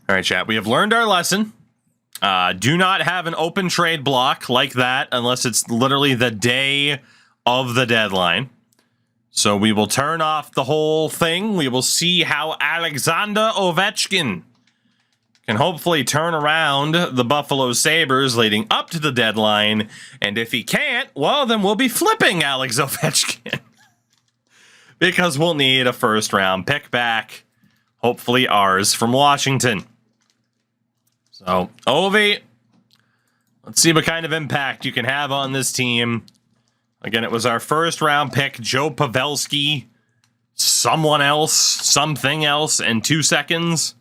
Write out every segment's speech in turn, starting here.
All right, chat. We have learned our lesson. Do not have an open trade block like that unless it's literally the day of the deadline. So we will turn off the whole thing. We will see how Alexander Ovechkin can hopefully turn around the Buffalo Sabres leading up to the deadline. And if he can't, well, then we'll be flipping Alex Ovechkin. Because we'll need a first-round pick back. Hopefully ours from Washington. So, Ovi, let's see what kind of impact you can have on this team. Again, it was our first-round pick, Joe Pavelski, someone else, something else, in 2 seconds.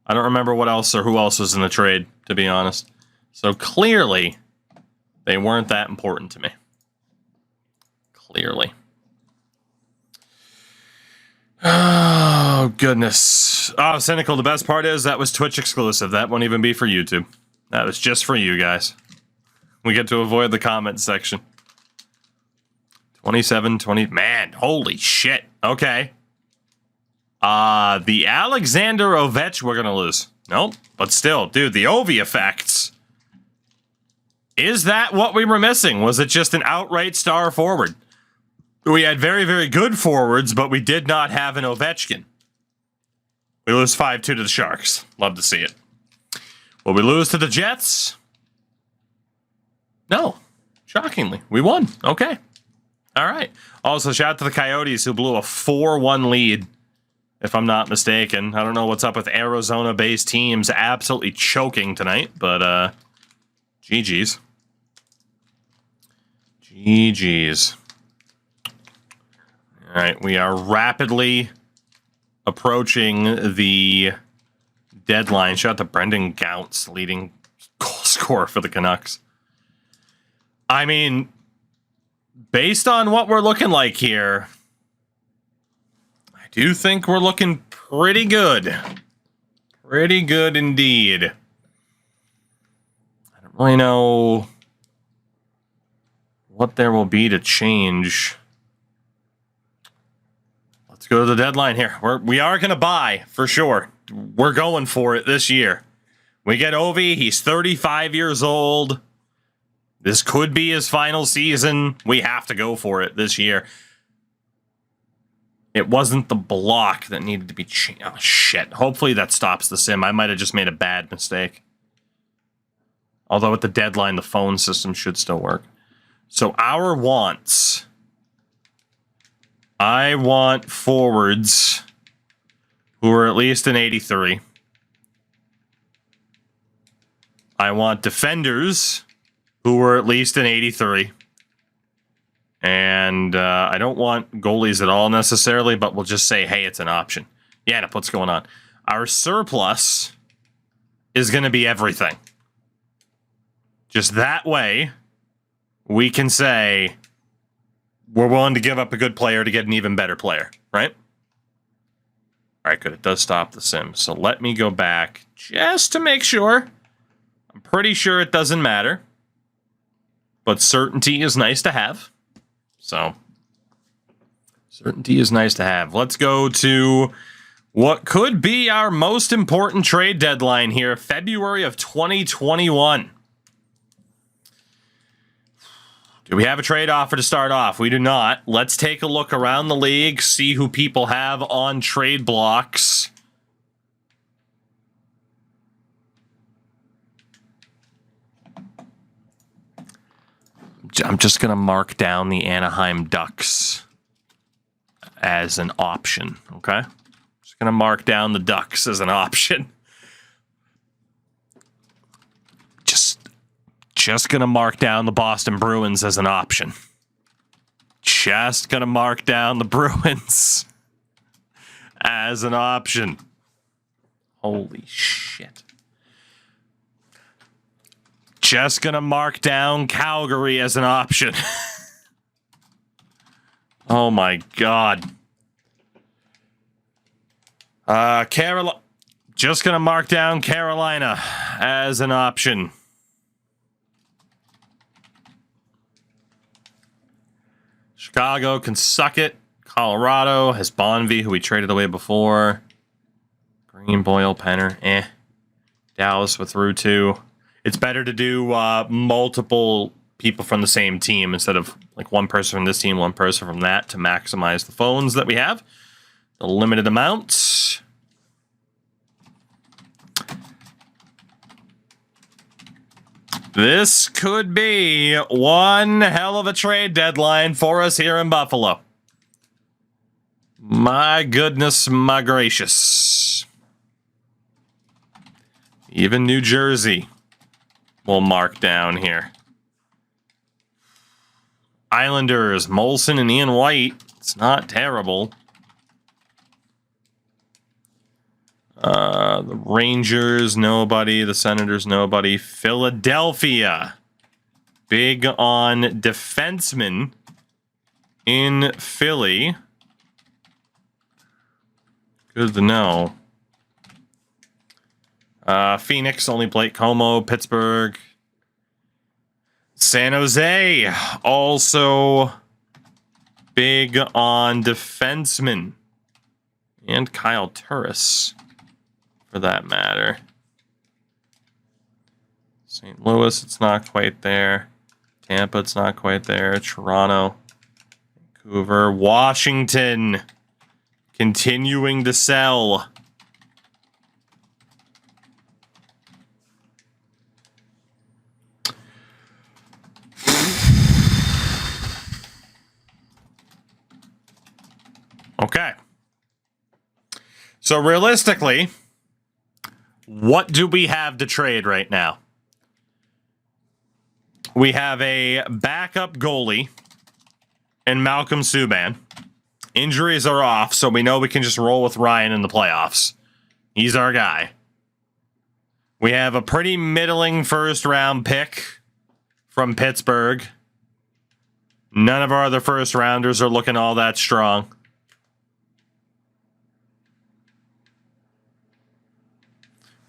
I don't remember what else or who else was in the trade, to be honest. So clearly, they weren't that important to me. Clearly. Oh, goodness. Oh, Cynical, the best part is that was Twitch exclusive. That won't even be for YouTube. That was just for you guys. We get to avoid the comment section. 27, 20. Man, holy shit. Okay. The Alexander Ovechkin, we're going to lose. Nope. But still, dude, the Ovi effects. Is that what we were missing? Was it just an outright star forward? We had very, very good forwards, but we did not have an Ovechkin. We lose 5-2 to the Sharks. Love to see it. Will we lose to the Jets? No. Shockingly. We won. Okay. All right. Also, shout out to the Coyotes who blew a 4-1 lead. If I'm not mistaken. I don't know what's up with Arizona-based teams absolutely choking tonight, but GG's. GG's. All right, we are rapidly approaching the deadline. Shout out to Brendan Gauntz, leading goal scorer for the Canucks. I mean, based on what we're looking like here, I do think we're looking pretty good. Pretty good indeed. I don't really know what there will be to change. Let's go to the deadline here. We are going to buy, for sure. We're going for it this year. We get Ovi. He's 35 years old. This could be his final season. We have to go for it this year. It wasn't the block that needed to be changed. Oh, shit. Hopefully that stops the sim. I might have just made a bad mistake. Although at the deadline, the phone system should still work. So our wants. I want forwards who are at least an 83. I want defenders who are at least an 83. And I don't want goalies at all necessarily, but we'll just say, hey, it's an option. Yeah, what's going on? Our surplus is going to be everything. Just that way, we can say we're willing to give up a good player to get an even better player, right? All right, good. It does stop the sim. So let me go back just to make sure. I'm pretty sure it doesn't matter. But certainty is nice to have. So, certainty is nice to have. Let's go to what could be our most important trade deadline here, February of 2021. Do we have a trade offer to start off? We do not. Let's take a look around the league, see who people have on trade blocks. I'm just going to mark down the Anaheim Ducks as an option, okay? Just going to mark down the Ducks as an option. Just going to mark down the Boston Bruins as an option. Just going to mark down the Bruins as an option. Holy shit. Just going to mark down Calgary as an option. Oh my God. Just going to mark down Carolina as an option. Chicago can suck it. Colorado has Bonvie, who we traded away before. Green, Boyle, Penner, Dallas with through 2. It's better to do multiple people from the same team instead of like one person from this team, one person from that to maximize the phones that we have. The limited amounts. This could be one hell of a trade deadline for us here in Buffalo. My goodness, my gracious. Even New Jersey will mark down here. Islanders, Molson and Ian White. It's not terrible. The Rangers, nobody. The Senators, nobody. Philadelphia. Big on defensemen in Philly. Good to know. Phoenix, only Blake Como. Pittsburgh. San Jose, also big on defensemen. And Kyle Turris, for that matter. St. Louis, it's not quite there. Tampa, it's not quite there. Toronto, Vancouver, Washington, continuing to sell. Okay. So realistically, what do we have to trade right now? We have a backup goalie in Malcolm Subban. Injuries are off, so we know we can just roll with Ryan in the playoffs. He's our guy. We have a pretty middling first-round pick from Pittsburgh. None of our other first-rounders are looking all that strong.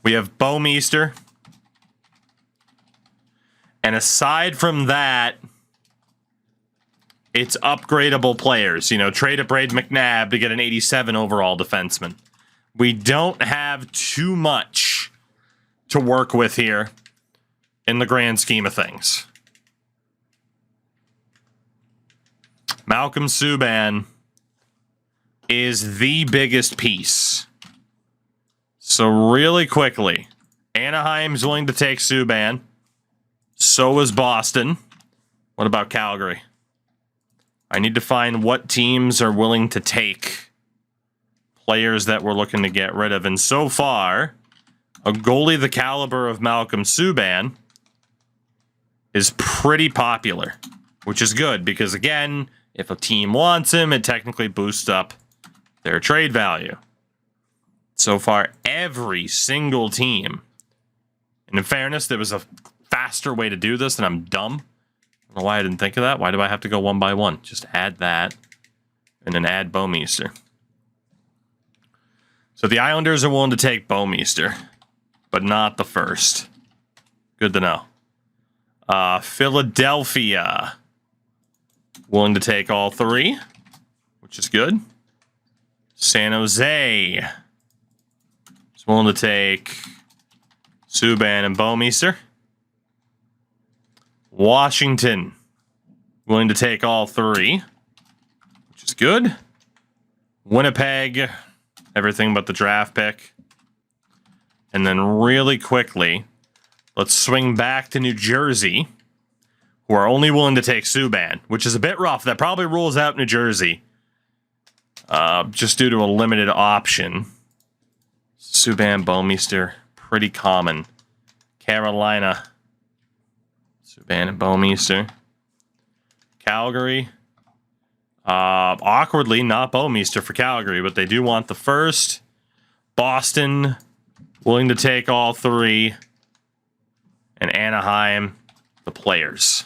We have Bouwmeester. And aside from that, it's upgradable players. You know, trade a Braid McNabb to get an 87 overall defenseman. We don't have too much to work with here in the grand scheme of things. Malcolm Subban is the biggest piece. So really quickly, Anaheim's willing to take Subban. So is Boston. What about Calgary? I need to find what teams are willing to take players that we're looking to get rid of. And so far, a goalie the caliber of Malcolm Subban is pretty popular, which is good because, again, if a team wants him, it technically boosts up their trade value. So far, every single team, and in fairness, there was a faster way to do this, and I'm dumb. I don't know why I didn't think of that. Why do I have to go one by one? Just add that, and then add Bouwmeester. So the Islanders are willing to take Bouwmeester, but not the first. Good to know. Philadelphia, willing to take all 3, which is good. San Jose is willing to take Subban and Bouwmeester. Washington, willing to take all 3, which is good. Winnipeg, everything but the draft pick. And then really quickly, let's swing back to New Jersey, who are only willing to take Subban, which is a bit rough. That probably rules out New Jersey, just due to a limited option. Subban, Bouwmeester, pretty common. Carolina, Subban and Bouwmeester. Calgary, awkwardly not Bouwmeester for Calgary, but they do want the first. Boston, willing to take all 3. And Anaheim, the players.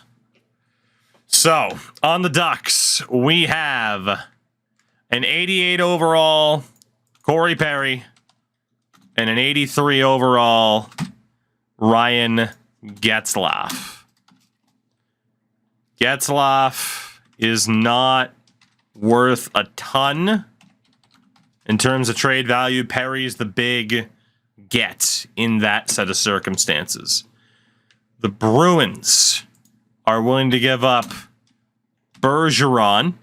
So, on the Ducks, we have an 88 overall Corey Perry and an 83 overall Ryan Getzlaf. Getzlaf is not worth a ton, In terms of trade value, Perry's the big get in that set of circumstances. The Bruins are willing to give up Bergeron,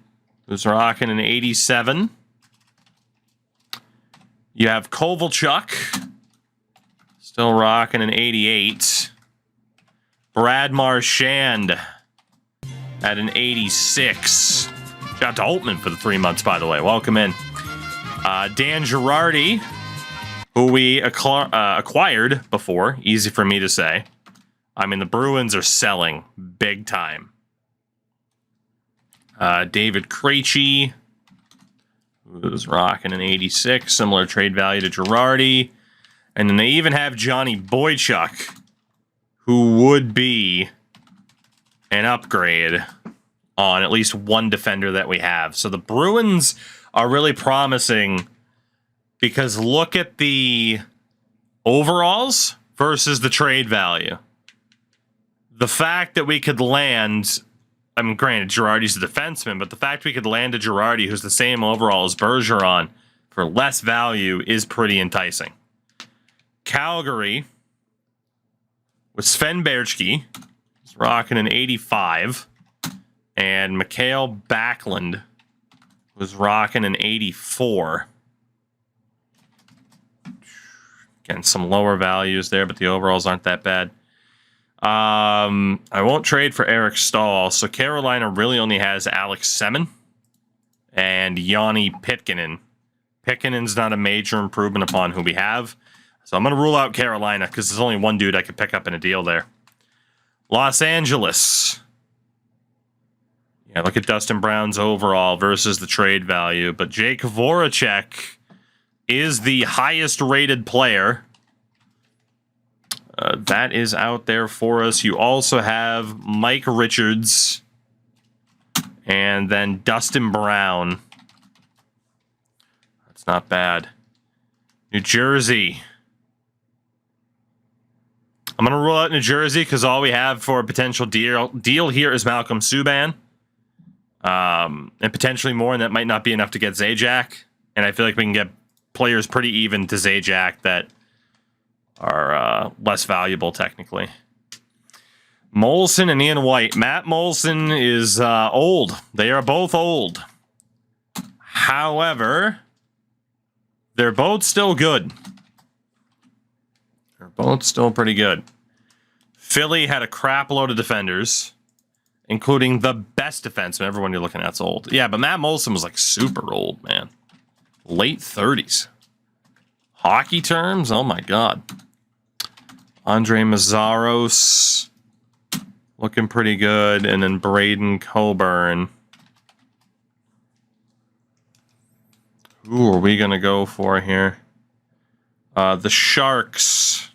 who's rocking an 87. You have Kovalchuk, still rocking an 88. Brad Marchand at an 86. Shout out to Holtman for the 3 months, by the way. Welcome in. Dan Girardi, who we acquired before. Easy for me to say. I mean, the Bruins are selling big time. David Krejci, who's rocking an 86. Similar trade value to Girardi. And then they even have Johnny Boychuk, who would be an upgrade on at least one defender that we have. So the Bruins are really promising because look at the overalls versus the trade value. The fact that we could land, I mean, granted, Girardi's a defenseman, but the fact we could land a Girardi who's the same overall as Bergeron for less value is pretty enticing. Calgary with Sven Berchke, he's rocking an 85, and Mikhail Backlund was rocking an 84. Again, some lower values there, but the overalls aren't that bad. I won't trade for Eric Stahl, so Carolina really only has Alex Semin and Yanni Pitkinen. Pitkinen's not a major improvement upon who we have. So I'm going to rule out Carolina because there's only one dude I could pick up in a deal there. Los Angeles. Yeah, look at Dustin Brown's overall versus the trade value. But Jake Voracek is the highest rated player. That is out there for us. You also have Mike Richards and then Dustin Brown. That's not bad. New Jersey. I'm going to rule out New Jersey because all we have for a potential deal here is Malcolm Subban. And potentially more, and that might not be enough to get Zajac. And I feel like we can get players pretty even to Zajac that are less valuable technically. Molson and Ian White. Matt Molson is old. They are both old. However, they're both still good. They're both still pretty good. Philly had a crap load of defenders, including the best defenseman. Everyone you're looking at's old. Yeah, but Matt Molson was like super old, man. Late 30s. Hockey terms? Oh my God. Andre Mazzaros looking pretty good. And then Braden Coburn. Who are we going to go for here? The Sharks.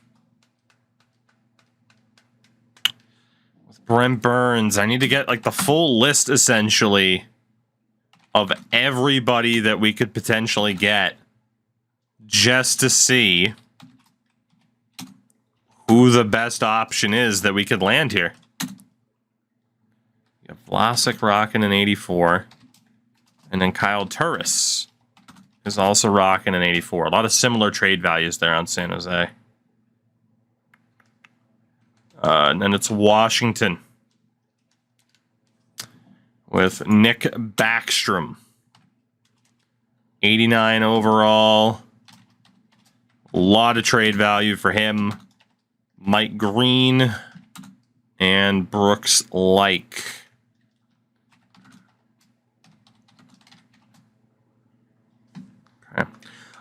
With Brent Burns. I need to get like the full list essentially of everybody that we could potentially get just to see who the best option is that we could land here. You have Vlasic rocking an 84. And then Kyle Turris is also rocking an 84. A lot of similar trade values there on San Jose. And then it's Washington with Nick Backstrom. 89 overall. A lot of trade value for him. Mike Green and Brooks Like. Okay.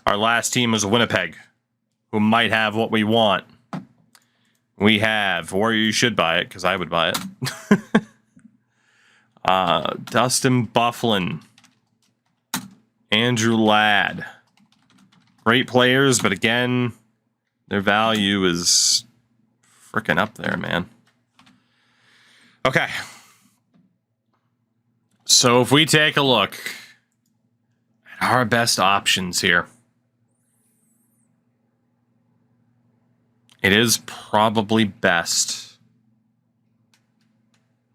Our last team is Winnipeg, who might have what we want. We have, or you should buy it, because I would buy it. Dustin Byfuglien. Andrew Ladd. Great players, but again, their value is freaking up there, man. Okay. So if we take a look at our best options here, it is probably best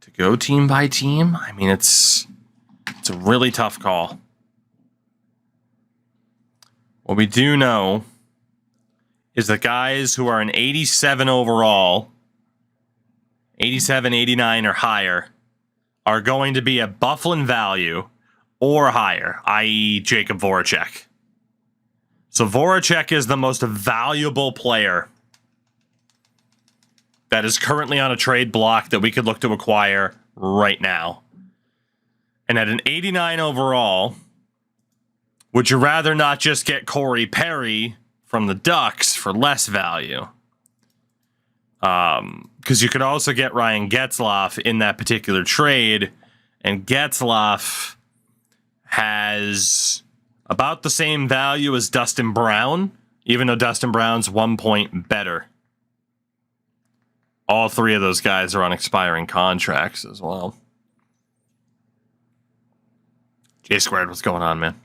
to go team by team. I mean, it's a really tough call. What we do know is that guys who are an 87 overall, 87, 89 or higher, are going to be a Bufflin value or higher, i.e. Jacob Voracek. So Voracek is the most valuable player that is currently on a trade block that we could look to acquire right now. And at an 89 overall, would you rather not just get Corey Perry from the Ducks for less value? Because you could also get Ryan Getzlaf in that particular trade, and Getzlaf has about the same value as Dustin Brown, even though Dustin Brown's 1 point better. All three of those guys are on expiring contracts as well. J Squared, what's going on, man?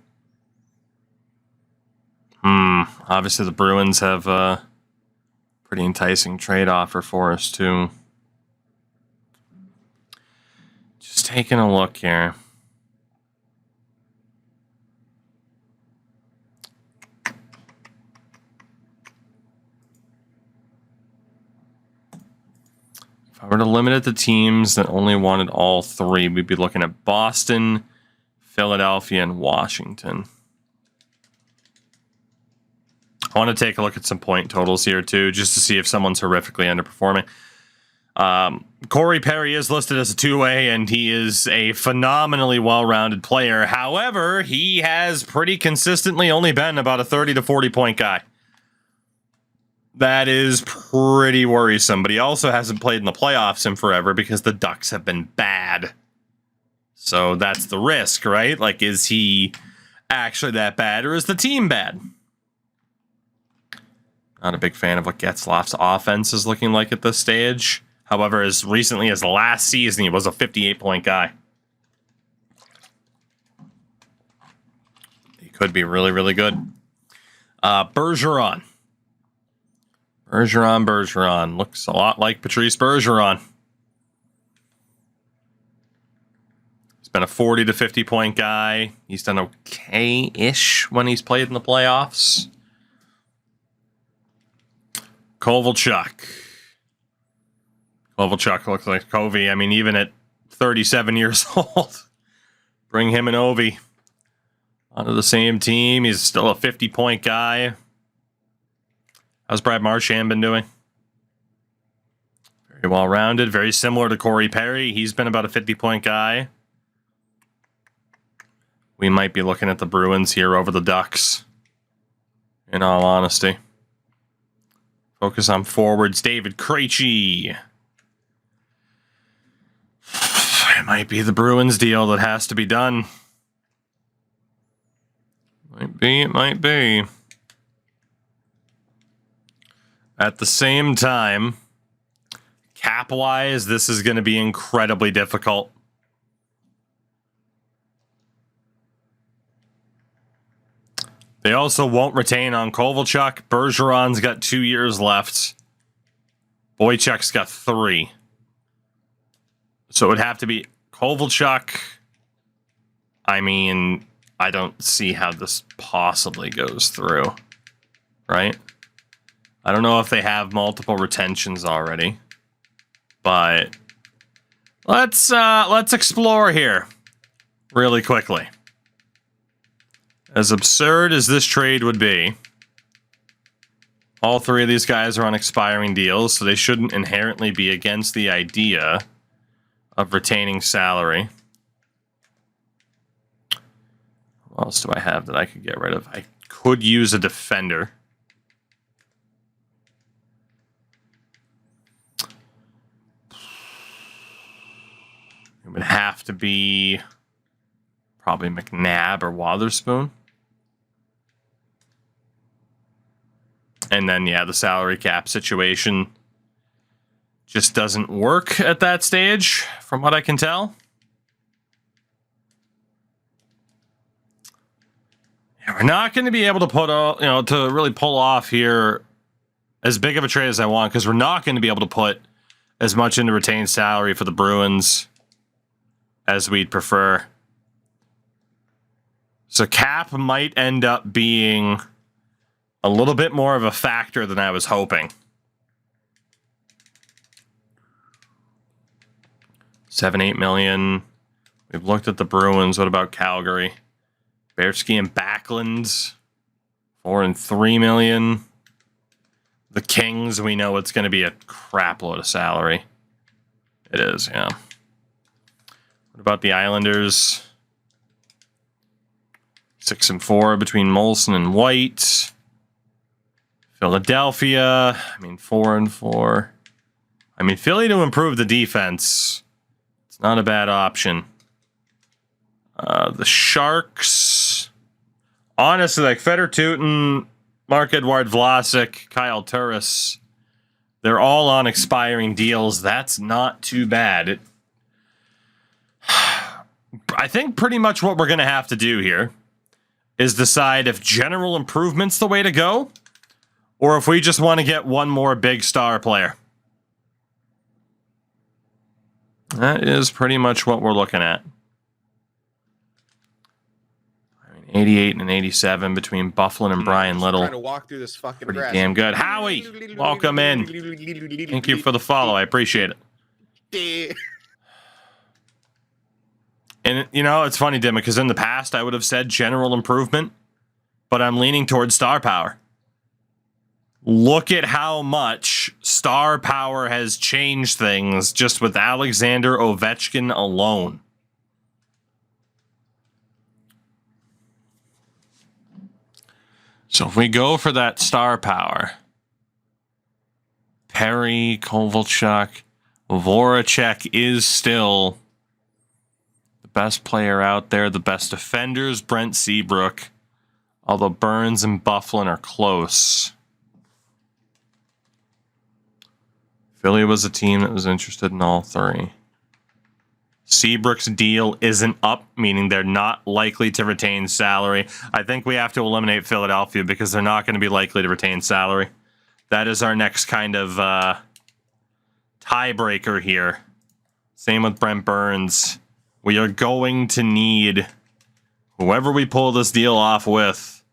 Obviously the Bruins have a pretty enticing trade offer for us, too. Just taking a look here. If I were to limit it to teams that only wanted all three, we'd be looking at Boston, Philadelphia, and Washington. I want to take a look at some point totals here, too, just to see if someone's horrifically underperforming. Corey Perry is listed as a two-way, and he is a phenomenally well-rounded player. However, he has pretty consistently only been about a 30 to 40-point guy. That is pretty worrisome, but he also hasn't played in the playoffs in forever because the Ducks have been bad. So that's the risk, right? Like, is he actually that bad, or is the team bad? Not a big fan of what Getzlaf's offense is looking like at this stage. However, as recently as last season, he was a 58-point guy. He could be really, really good. Bergeron. Bergeron. Looks a lot like Patrice Bergeron. He's been a 40 to 50-point guy. He's done okay-ish when he's played in the playoffs. Kovalchuk looks like Covey. I mean, even at 37 years old, bring him and Ovi onto the same team. He's still a 50-point guy. How's Brad Marchand been doing? Very well-rounded, very similar to Corey Perry. He's been about a 50-point guy. We might be looking at the Bruins here over the Ducks, in all honesty. Focus on forwards. David Krejci. It might be the Bruins deal that has to be done. It might be. At the same time, cap-wise, this is going to be incredibly difficult. They also won't retain on Kovalchuk. Bergeron's got 2 years left. Boychuk's got 3. So it would have to be Kovalchuk. I mean, I don't see how this possibly goes through. Right? I don't know if they have multiple retentions already. But let's explore here really quickly. As absurd as this trade would be, all three of these guys are on expiring deals, so they shouldn't inherently be against the idea of retaining salary. What else do I have that I could get rid of? I could use a defender. It would have to be probably McNabb or Wotherspoon. And then, yeah, the salary cap situation just doesn't work at that stage, from what I can tell. Yeah, we're not going to be able to put, to really pull off here as big of a trade as I want, because we're not going to be able to put as much into retained salary for the Bruins as we'd prefer. So cap might end up being a little bit more of a factor than I was hoping. 7-8 million. We've looked at the Bruins. What about Calgary? Bearsky and Backlund, 4 and 3 million. The Kings, we know it's going to be a crap load of salary. It is, yeah. What about the Islanders? 6 and 4 between Molson and White. Philadelphia, 4 and 4. Philly to improve the defense. It's not a bad option. The Sharks, honestly, like Fedor Tutin, Marc-Edouard Vlasic, Kyle Turris, they're all on expiring deals. That's not too bad. I think pretty much what we're going to have to do here is decide if general improvement's the way to go, or if we just want to get one more big star player. That is pretty much what we're looking at. 88 and 87 between Byfuglien and Brian Little. Trying to walk through this fucking Pretty grass. damn good. Howie, welcome in. Thank you for the follow. I appreciate it. And, it's funny, Dimma, because in the past I would have said general improvement, but I'm leaning towards star power. Look at how much star power has changed things just with Alexander Ovechkin alone. So if we go for that star power, Perry, Kovalchuk, Voracek is still the best player out there. The best defenders, Brent Seabrook, although Burns and Byfuglien are close. Philly was a team that was interested in all three. Seabrook's deal isn't up, meaning they're not likely to retain salary. I think we have to eliminate Philadelphia because they're not going to be likely to retain salary. That is our next kind of tiebreaker here. Same with Brent Burns. We are going to need whoever we pull this deal off with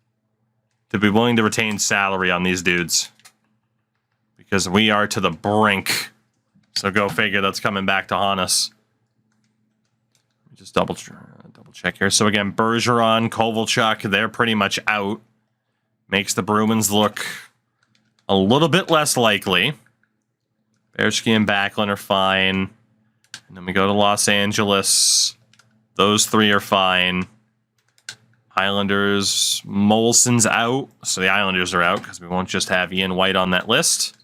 to be willing to retain salary on these dudes. Because we are to the brink. So go figure, that's coming back to haunt us. Just double check here. So again, Bergeron, Kovalchuk, they're pretty much out. Makes the Bruins look a little bit less likely. Bearsky and Backlund are fine. And then we go to Los Angeles. Those three are fine. Islanders, Molson's out. So the Islanders are out because we won't just have Ian White on that list.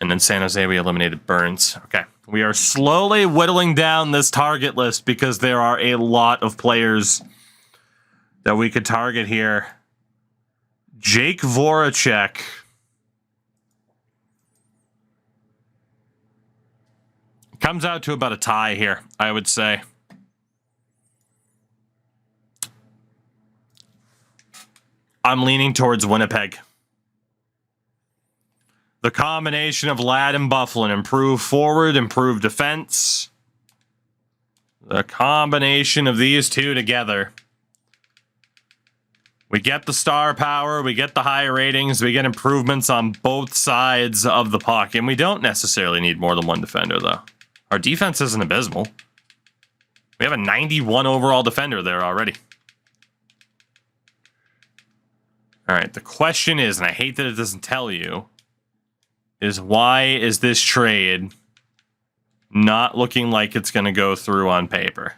And then San Jose, we eliminated Burns. Okay. We are slowly whittling down this target list because there are a lot of players that we could target here. Jake Voracek. Comes out to about a tie here, I would say. I'm leaning towards Winnipeg. The combination of Ladd and Byfuglien, improved forward, improved defense. The combination of these two together. We get the star power, we get the high ratings, we get improvements on both sides of the puck. And we don't necessarily need more than one defender, though. Our defense isn't abysmal. We have a 91 overall defender there already. All right, the question is, and I hate that it doesn't tell you, is why is this trade not looking like it's going to go through on paper?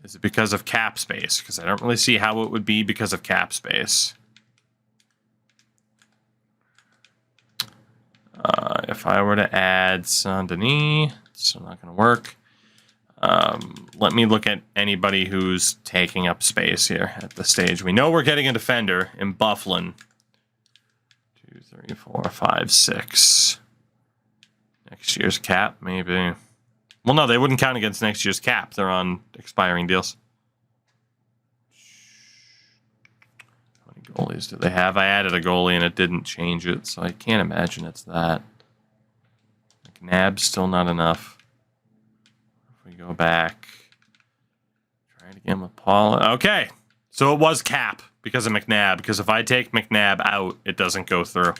Is it because of cap space? Because I don't really see how it would be because of cap space. If I were to add Saint-Denis, it's still not going to work. Let me look at anybody who's taking up space here at this stage. We know we're getting a defender in Byfuglien. 2, 3, 4, 5, 6. Next year's cap, maybe. Well, no, they wouldn't count against next year's cap. They're on expiring deals. How many goalies do they have? I added a goalie and it didn't change it, so I can't imagine it's that. McNabb's still not enough. If we go back, try it again with Paul. Okay, So it was cap because of McNabb, because if I take McNabb out, it doesn't go through.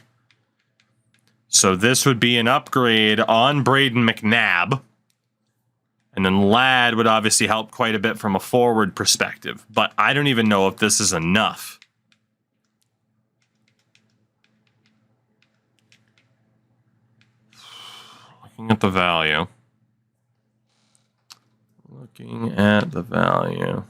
So this would be an upgrade on Braden McNabb. And then Ladd would obviously help quite a bit from a forward perspective. But I don't even know if this is enough. Looking at the value. Looking at the value.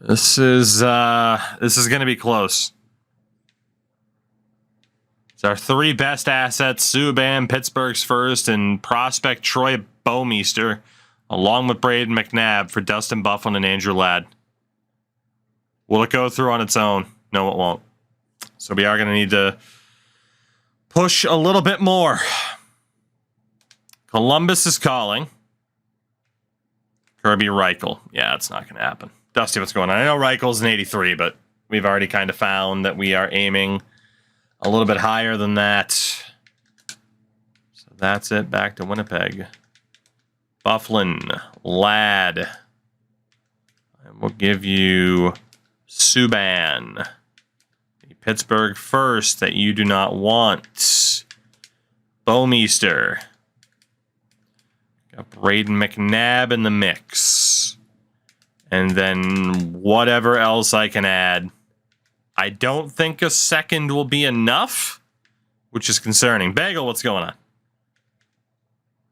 This is going to be close. It's our three best assets: Subban, Pittsburgh's first, and prospect Troy Bouwmeester, along with Braden McNabb for Dustin Byfuglien and Andrew Ladd. Will it go through on its own? No, it won't. So we are going to need to push a little bit more. Columbus is calling. Kirby Reichel. Yeah, it's not going to happen. Dusty, what's going on? I know Reichel's an 83, but we've already kind of found that we are aiming a little bit higher than that. So that's it. Back to Winnipeg. Byfuglien, Ladd. And we'll give you Subban. The Pittsburgh first that you do not want. Bouwmeester. Got Braden McNabb in the mix. And then whatever else I can add. I don't think a second will be enough, which is concerning. Bagel, what's going on?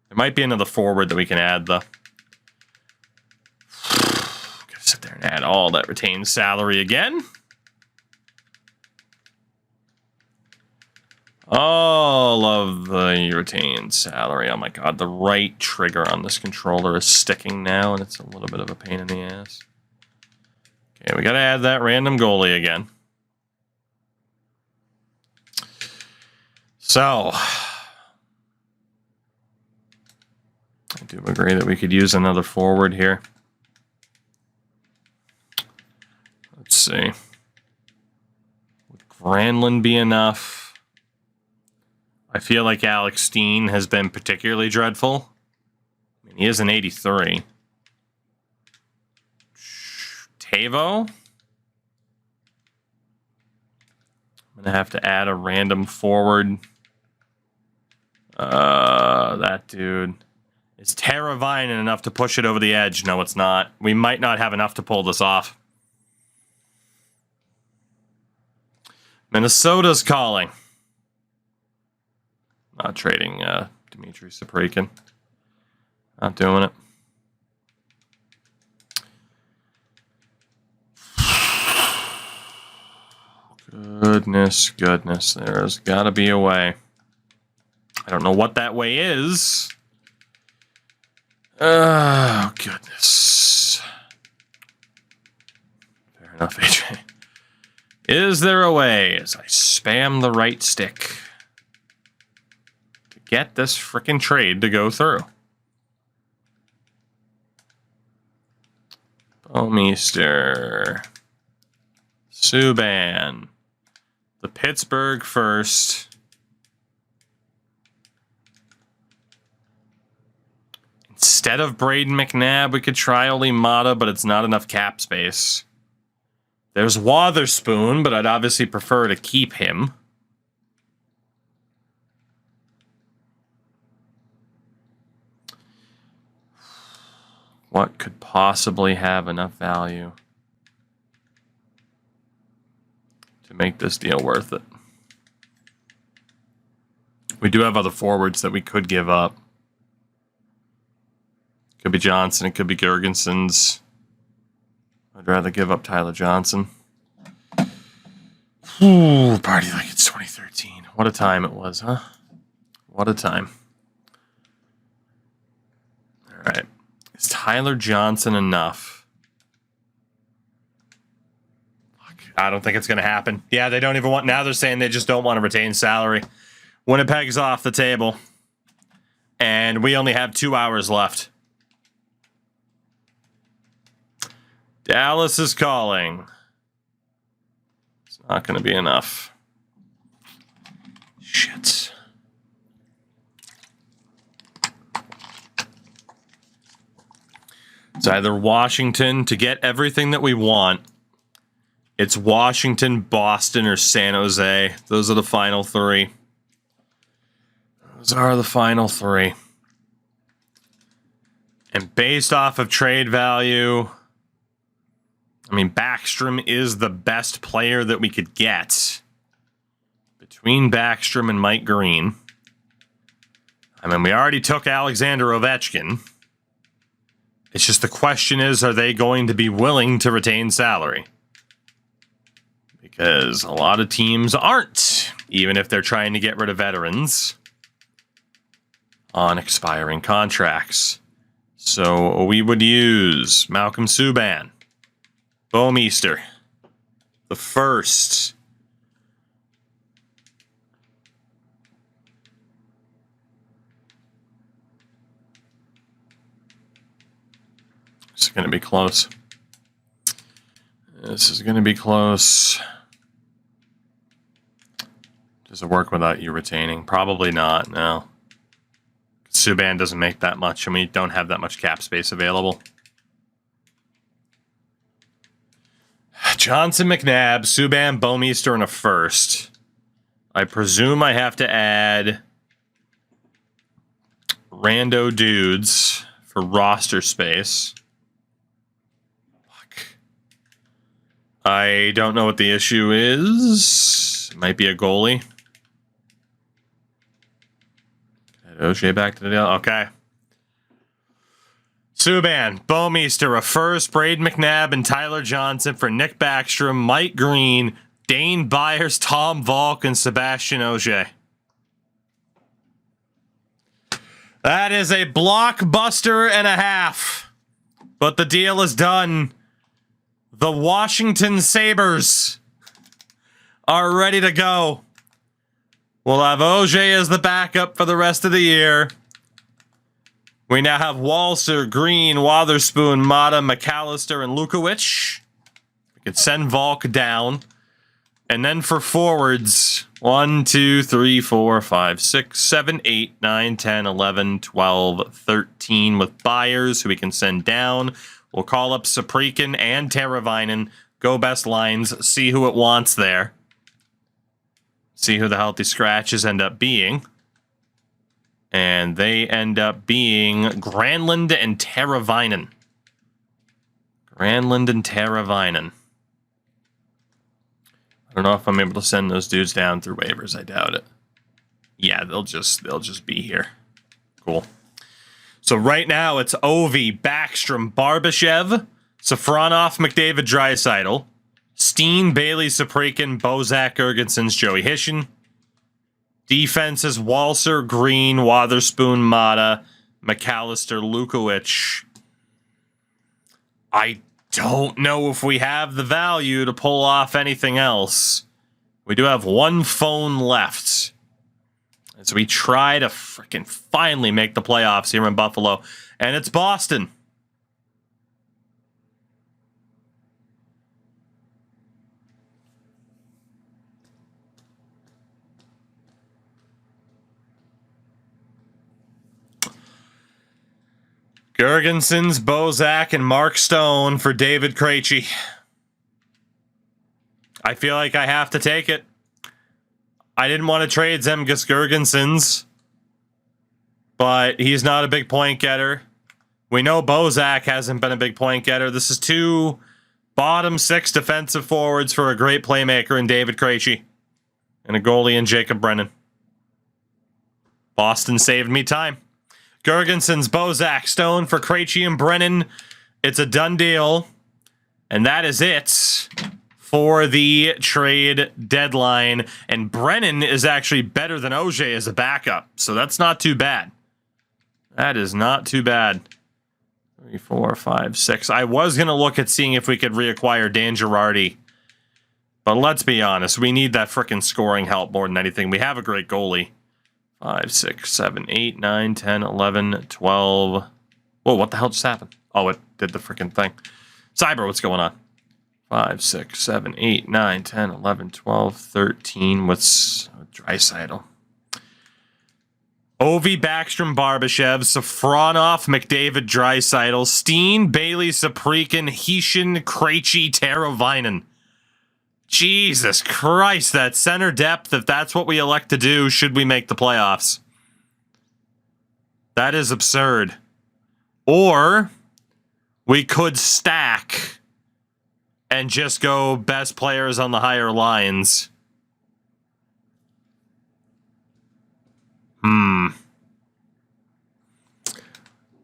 There might be another forward that we can add, though. Gotta sit there and add all that retained salary again. All of the retained salary. Oh my god, the right trigger on this controller is sticking now, and it's a little bit of a pain in the ass. Okay, we gotta add that random goalie again. So, I do agree that we could use another forward here. Let's see. Would Granlund be enough? I feel like Alex Steen has been particularly dreadful. I mean, he is an 83. Tavo? I'm going to have to add a random forward. That dude. Is Teravainen enough to push it over the edge? No, it's not. We might not have enough to pull this off. Minnesota's calling. Not trading Dmitry Saprykin. Not doing it. Goodness. There's got to be a way. I don't know what that way is. Oh, goodness. Fair enough, AJ. Is there a way, as I spam the right stick, to get this frickin' trade to go through? Bouwmeester. Subban. The Pittsburgh first. Instead of Braden McNabb, we could try Oli Mata, but it's not enough cap space. There's Wotherspoon, but I'd obviously prefer to keep him. What could possibly have enough value to make this deal worth it? We do have other forwards that we could give up. Could be Johnson, it could be Gergensons. I'd rather give up Tyler Johnson. Ooh, party like it's 2013. What a time it was, huh? What a time. All right. Is Tyler Johnson enough? Fuck, I don't think it's going to happen. Yeah, they don't even want... Now they're saying they just don't want to retain salary. Winnipeg's off the table. And we only have 2 hours left. Dallas is calling. It's not going to be enough. Shit. It's either Washington to get everything that we want. It's Washington, Boston, or San Jose. Those are the final three. Those are the final three. And based off of trade value, I mean, Backstrom is the best player that we could get. Between Backstrom and Mike Green. I mean, we already took Alexander Ovechkin. It's just the question is, are they going to be willing to retain salary? Because a lot of teams aren't, even if they're trying to get rid of veterans on expiring contracts. So we would use Malcolm Subban, Bouwmeester, the first. This is going to be close. This is going to be close. Does it work without you retaining? Probably not, no. Subban doesn't make that much, and we don't have that much cap space available. Johnson, McNabb, Subban, Bouwmeester, and a first. I presume I have to add rando dudes for roster space. Fuck. I don't know what the issue is. It might be a goalie. O'Shea back to the deal. Okay. Subban, Bouwmeester, a first, Braden McNabb, and Tyler Johnson for Nick Backstrom, Mike Green, Dane Byers, Tom Valk, and Sebastian Ogier. That is a blockbuster and a half. But the deal is done. The Washington Sabres are ready to go. We'll have Ogier as the backup for the rest of the year. We now have Walser, Green, Wotherspoon, Mata, McAllister, and Lukowicz. We could send Valk down. And then for forwards, 1, 2, 3, 4, 5, 6, 7, 8, 9, 10, 11, 12, 13 with Byers, who we can send down. We'll call up Saprikin and Teravainen. Go best lines. See who it wants there. See who the healthy scratches end up being. And they end up being Granlund and Teravainen. Granlund and Teravainen. I don't know if I'm able to send those dudes down through waivers. I doubt it. Yeah, they'll just be here. Cool. So right now it's Ovi, Backstrom, Barbashev, Safronov, McDavid, Draisaitl, Steen, Bailey, Saprikin, Bozak, Gergensons, Joey Hishin. Defense is Walser, Green, Wotherspoon, Mata, McAllister, Lukowicz. I don't know if we have the value to pull off anything else. We do have one phone left. As we try to freaking finally make the playoffs here in Buffalo. And it's Boston. Gergensons, Bozak, and Mark Stone for David Krejci. I feel like I have to take it. I didn't want to trade Zemgus Gergensons, but he's not a big point getter. We know Bozak hasn't been a big point getter. This is two bottom six defensive forwards for a great playmaker in David Krejci and a goalie in Jacob Brennan. Boston saved me time. Gergensons, Bozak, Stone for Krejci and Brennan. It's a done deal. And that is it for the trade deadline. And Brennan is actually better than Ogier as a backup. So that's not too bad. That is not too bad. 3, 4, 5, 6. I was going to look at seeing if we could reacquire Dan Girardi. But let's be honest. We need that frickin' scoring help more than anything. We have a great goalie. 5, 6, 7, 8, 9, 10, 11, 12. Whoa, what the hell just happened? Oh, it did the freaking thing. Cyber, what's going on? 5, 6, 7, 8, 9, 10, 11, 12, 13 with Draisaitl. Ovi, Backstrom, Barbashev, Safronov, McDavid, Draisaitl, Steen, Bailey, Saprikin, Heishin, Krejci, Teravainen. Jesus Christ, that center depth, if that's what we elect to do, should we make the playoffs? That is absurd. Or we could stack and just go best players on the higher lines.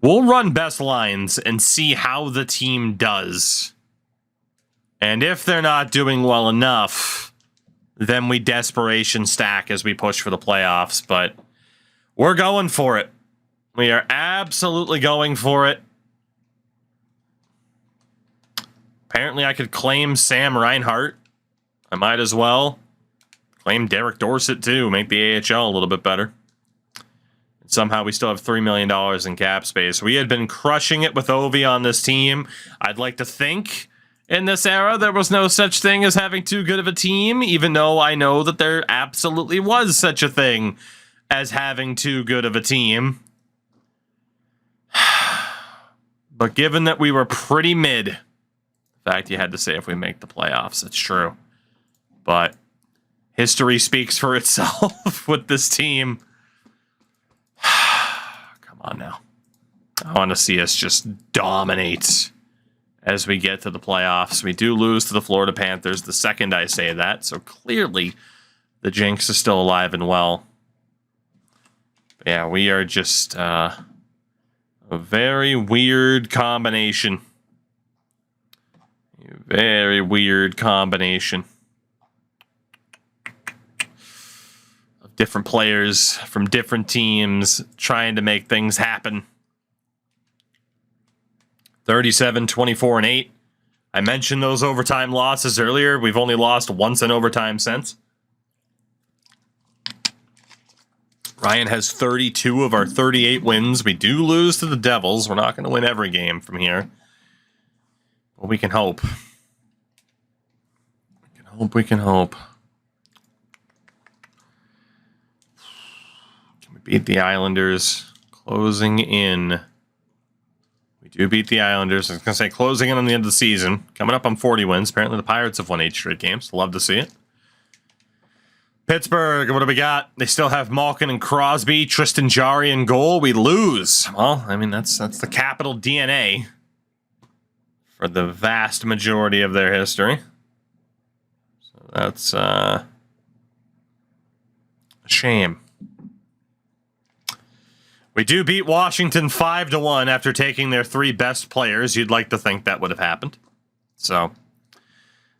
We'll run best lines and see how the team does. And if they're not doing well enough, then we desperation stack as we push for the playoffs. But we're going for it. We are absolutely going for it. Apparently I could claim Sam Reinhart. I might as well. Claim Derek Dorsett too. Make the AHL a little bit better. Somehow we still have $3 million in cap space. We had been crushing it with Ovi on this team. I'd like to think in this era there was no such thing as having too good of a team, even though I know that there absolutely was such a thing as having too good of a team. But given that we were pretty mid, in fact, you had to say if we make the playoffs, it's true. But history speaks for itself with this team. Come on now. I want to see us just dominate as we get to the playoffs. We do lose to the Florida Panthers the second I say that, so clearly the jinx is still alive and well. But yeah, we are just a very weird combination. A very weird combination. Different players from different teams trying to make things happen. 37, 24, and 8. I mentioned those overtime losses earlier. We've only lost once in overtime since. Ryan has 32 of our 38 wins. We do lose to the Devils. We're not going to win every game from here. But we can hope. We can hope, we can hope. Beat the Islanders, closing in. We do beat the Islanders. I was going to say closing in on the end of the season. Coming up on 40 wins. Apparently the Pirates have won 8 straight games. Love to see it. Pittsburgh, what do we got? They still have Malkin and Crosby, Tristan Jarry in goal. We lose. Well, I mean, that's the Capital DNA for the vast majority of their history. So that's a shame. We do beat Washington 5-1 after taking their 3 best players. You'd like to think that would have happened. So,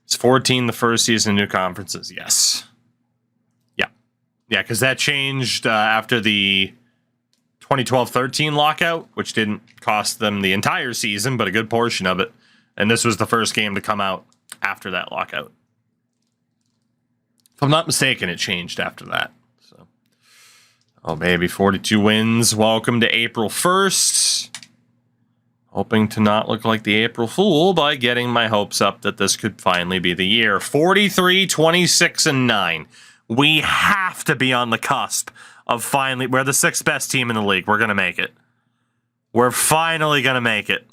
it's 14 the first season in new conferences. Yes. Yeah. Yeah, because that changed after the 2012-13 lockout, which didn't cost them the entire season, but a good portion of it. And this was the first game to come out after that lockout. If I'm not mistaken, it changed after that. Oh, baby, 42 wins. Welcome to April 1st. Hoping to not look like the April Fool by getting my hopes up that this could finally be the year. 43, 26, and 9. We have to be on the cusp of finally... We're the 6th best team in the league. We're going to make it. We're finally going to make it.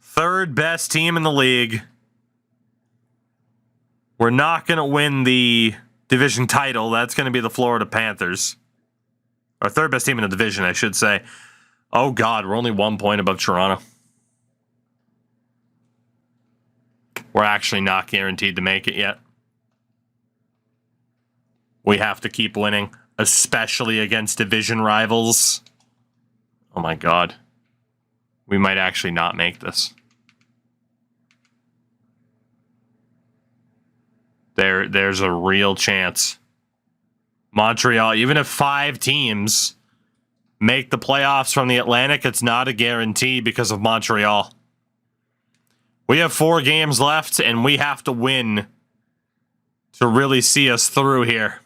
3rd best team in the league. We're not going to win the division title. That's going to be the Florida Panthers. Our 3rd best team in the division, I should say. Oh, God, we're only 1 point above Toronto. We're actually not guaranteed to make it yet. We have to keep winning, especially against division rivals. Oh, my God. We might actually not make this. There's a real chance. Montreal, even if 5 teams make the playoffs from the Atlantic, it's not a guarantee because of Montreal. We have 4 games left, and we have to win to really see us through here.